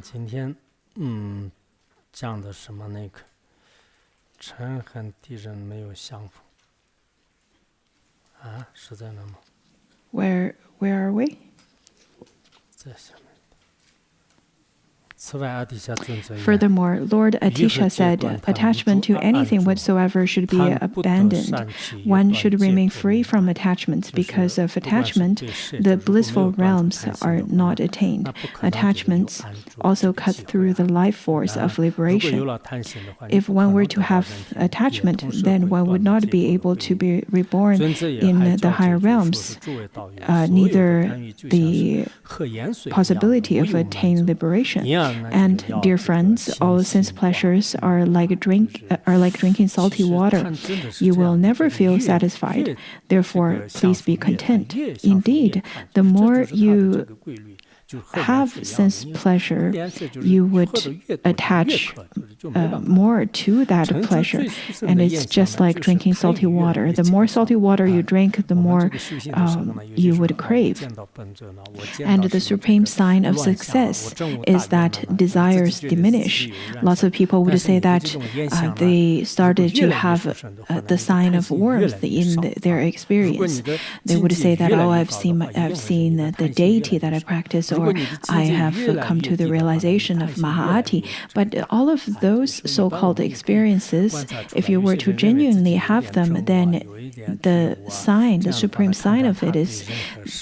今天讲的什么那个嗔恨敌人没有相符是在那吗？ Where are we? 在下面。Furthermore, Lord Atisha said, attachment to anything whatsoever should be abandoned. One should remain free from attachments. Because of attachment, the blissful realms are not attained. Attachments also cut through the life force of liberation. If one were to have attachment, then one would not be able to be reborn in the higher realms, neither the possibility of attaining liberation. And dear friends, all sense pleasures are like drinking salty water. You will never feel satisfied. Therefore, please be content. Indeed, the more you have sense pleasure, you would attach more to that pleasure. And it's just like drinking salty water. The more salty water you drink, the more you would crave. And the supreme sign of success is that desires diminish. Lots of people would say that they started to have the sign of warmth in their experience. They would say that, oh, I've seen the deity that I practice, or I have come to the realization of Mahāti. But all of those so-called experiences, if you were to genuinely have them, then the supreme sign of it is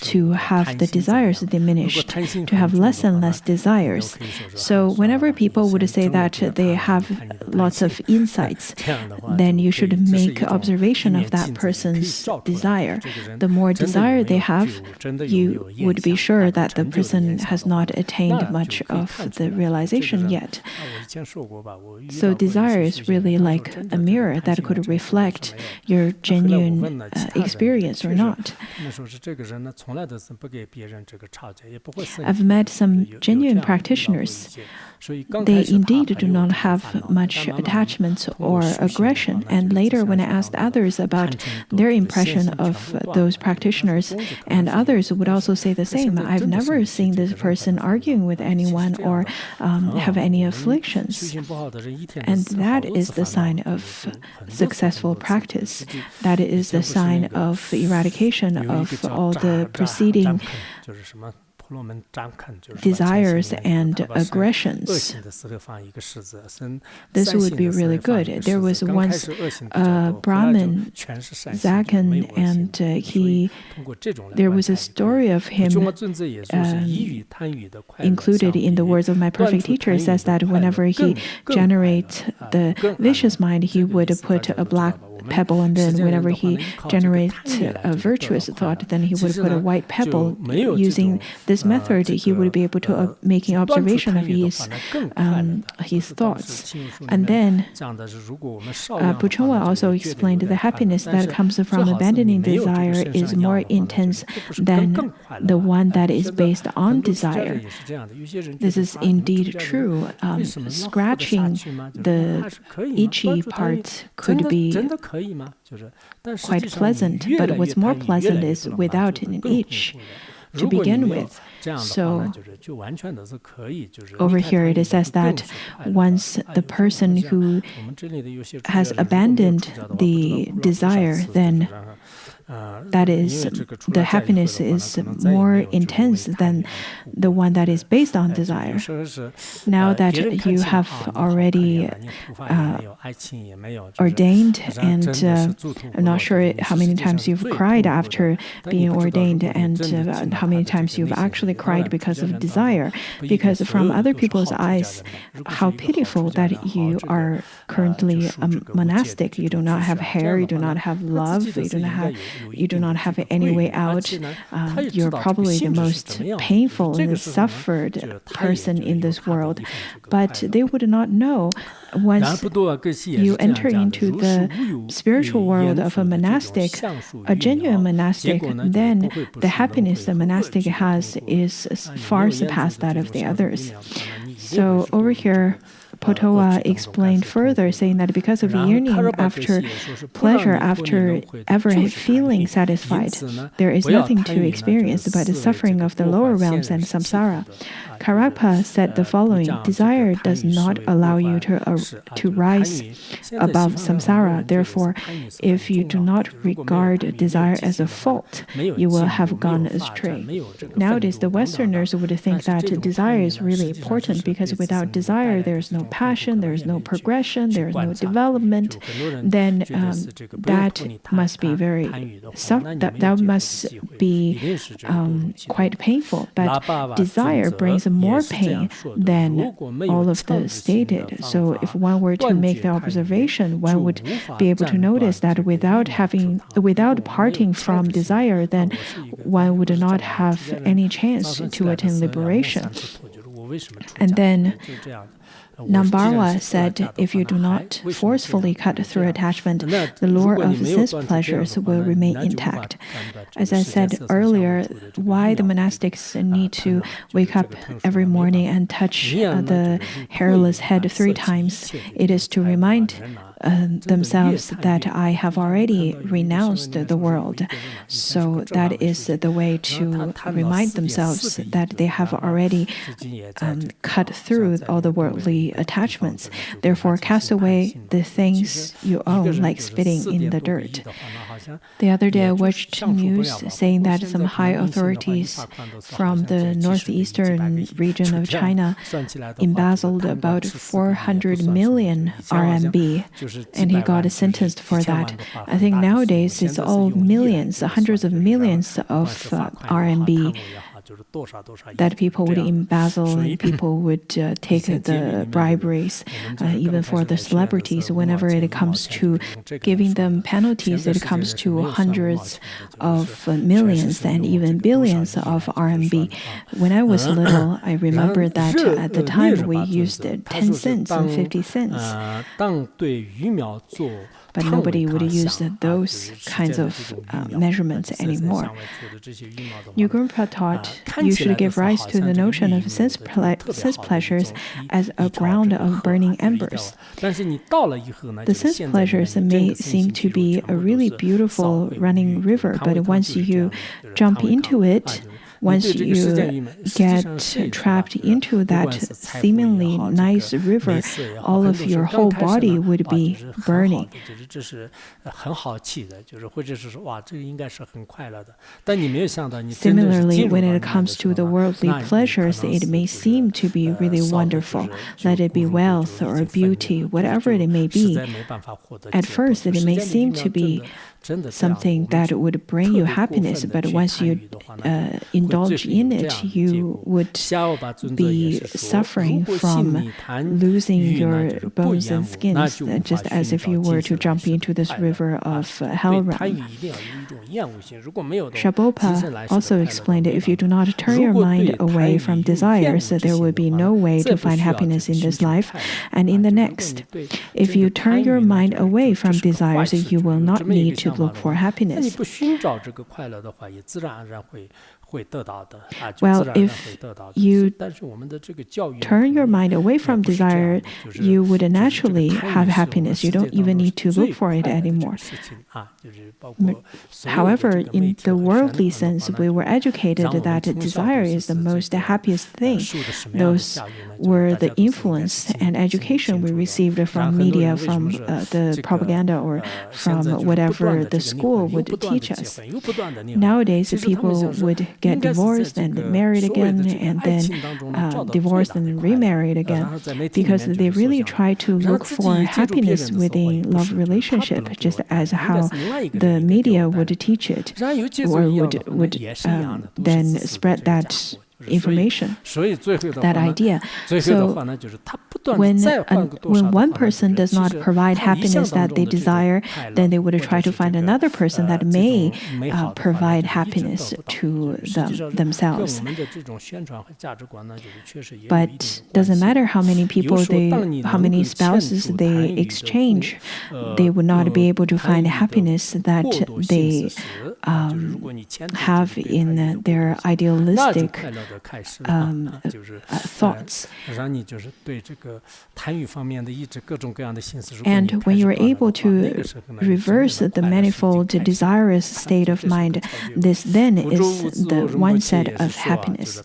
to have the desires diminished, to have less and less desires. So whenever people would say that they have lots of insights, then you should make observation of that person's desire. The more desire they have, you would be sure that the person has not attained much of the realization yet. So desire is really like a mirror that could reflect your genuine experience or not. I've met some genuine practitioners. They indeed do not have much attachment or aggression. And later, when I asked others about their impression of those practitioners, and others would also say the same, I've never seen this person arguing with anyone or have any afflictions. And that is the sign of successful practice. That is the sign of eradication of all the preceding desires and aggressions. This would be really good. There was once a Brahmin, Zakan, and there was a story of him included in the words of my perfect teacher. It says that whenever he generates the vicious mind, he would put a black pebble, and then whenever he generates a virtuous thought, then he would put a white pebble. Using this method, he would be able to making observation of his thoughts. And then Puchonwa also explained the happiness that comes from abandoning desire is more intense than the one that is based on desire. This is indeed true. Scratching the itchy parts could be quite pleasant, but what's more pleasant is without an itch to begin with. So over here it says that once the person who has abandoned the desire, then that is, the happiness is more intense than the one that is based on desire. Now that you have already ordained, and I'm not sure how many times you've cried after being ordained, and how many times you've actually cried because of desire, because from other people's eyes, how pitiful that you are currently a monastic. You do not have hair, you do not have love, you do not have any way out. You're probably the most painful and suffered person in this world. But they would not know. Once you enter into the spiritual world of a monastic, a genuine monastic, then the happiness the monastic has is far surpassed that of the others. So over here, Potowa explained further, saying that because of yearning after pleasure, after ever feeling satisfied, there is nothing to experience but the suffering of the lower realms and samsara. Karagpa said the following: desire does not allow you to rise above samsara. Therefore, if you do not regard desire as a fault, you will have gone astray. Nowadays, the Westerners would think that desire is really important because without desire, there is no passion, there is no progression, there is no development. Then that must be that must be quite painful. But desire brings more pain than all of the stated. So if one were to make the observation, one would be able to notice that without parting from desire, then one would not have any chance to attain liberation. And then Nambarwa said, if you do not forcefully cut through attachment, the lure of sense pleasures will remain intact. As I said earlier, why the monastics need to wake up every morning and touch the hairless head 3 times, it is to remind themselves that I have already renounced the world. So that is the way to remind themselves that they have already cut through all the worldly attachments. Therefore, cast away the things you own like spitting in the dirt. The other day, I watched news saying that some high authorities from the northeastern region of China embezzled about 400 million RMB, and he got sentenced for that. I think nowadays it's all millions, hundreds of millions of RMB that people would embezzle and people would take the briberies, even for the celebrities. Whenever it comes to giving them penalties, it comes to hundreds of millions and even billions of RMB. When I was little, I remember that at the time we used 10 cents and 50 cents. But nobody would use those kinds of measurements anymore. New Gurumpa taught you should give rise to the notion of sense pleasures as a ground of burning embers. The sense pleasures may seem to be a really beautiful running river, but once you jump into it, once you get trapped into that seemingly nice river, all of your whole body would be burning. Similarly, when it comes to the worldly pleasures, it may seem to be really wonderful. Let it be wealth or beauty, whatever it may be. At first, it may seem to be something that would bring you happiness, but once you indulge in it, you would be suffering from losing your bones and skins, just as if you were to jump into this river of hell realm. Shabopa also explained that if you do not turn your mind away from desires, there will be no way to find happiness in this life and in the next. If you turn your mind away from desires, you will not need to look for happiness. Well, if you turn your mind away from desire, you would naturally have happiness. You don't even need to look for it anymore. However, in the worldly sense, we were educated that desire is the most happiest thing. Those were the influence and education we received from media, from the propaganda, or from whatever the school would teach us. Nowadays, people would get divorced and married again, and then divorced and remarried again, because they really try to look for happiness within love relationship, just as how the media would teach it, or would then spread that information, that idea. So when one person does not provide happiness that they desire, then they would try to find another person that may provide happiness to themselves. But doesn't matter how many people how many spouses they exchange, they would not be able to find happiness that they have in their idealistic thoughts. And when you are able to reverse the manifold desirous state of mind, this then is the one set of happiness.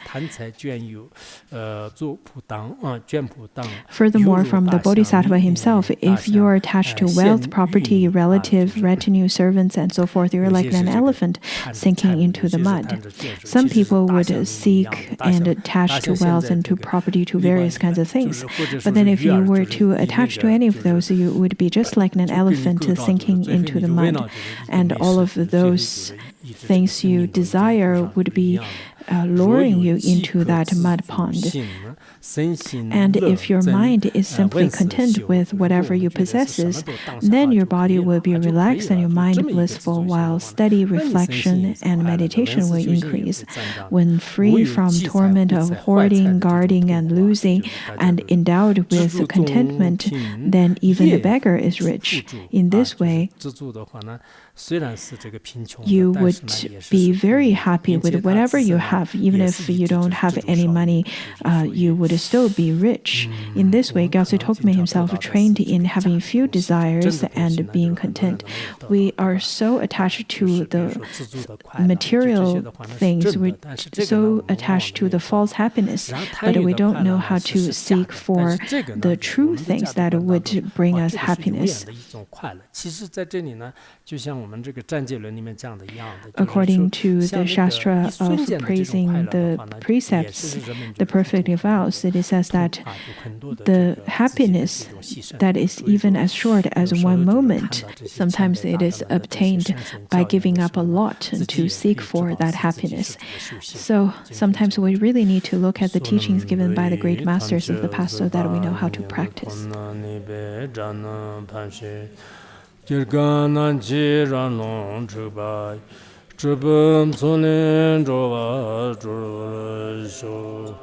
Furthermore, from the Bodhisattva himself, if you are attached to wealth, property, relative, retinue, servants, and so forth, you're like an elephant sinking into the mud. Some people would seek and attach to wealth and to property, to various kinds of things. But then if you were to attach to any of those, you would be just like an elephant sinking into the mud. And all of those things you desire would be luring you into that mud pond. And if your mind is simply content with whatever you possess, then your body will be relaxed and your mind blissful, while steady reflection and meditation will increase. When free from torment of hoarding, guarding, and losing, and endowed with contentment, then even the beggar is rich. In this way, you would be very happy with whatever you have. Even if you don't have any money, you would still be rich. In this way, Gyaltsen Tokme himself trained in having few desires and being content. We are so attached to the material things, we're so attached to the false happiness, but we don't know how to seek for the true things that would bring us happiness. According to the Shastra of praising the precepts, the perfect vows, it says that the happiness that is even as short as one moment, sometimes it is obtained by giving up a lot to seek for that happiness. So sometimes we really need to look at the teachings given by the great masters of the past so that we know how to practice. Jirganan jiranong chubai, chubum sunin jova jurusho.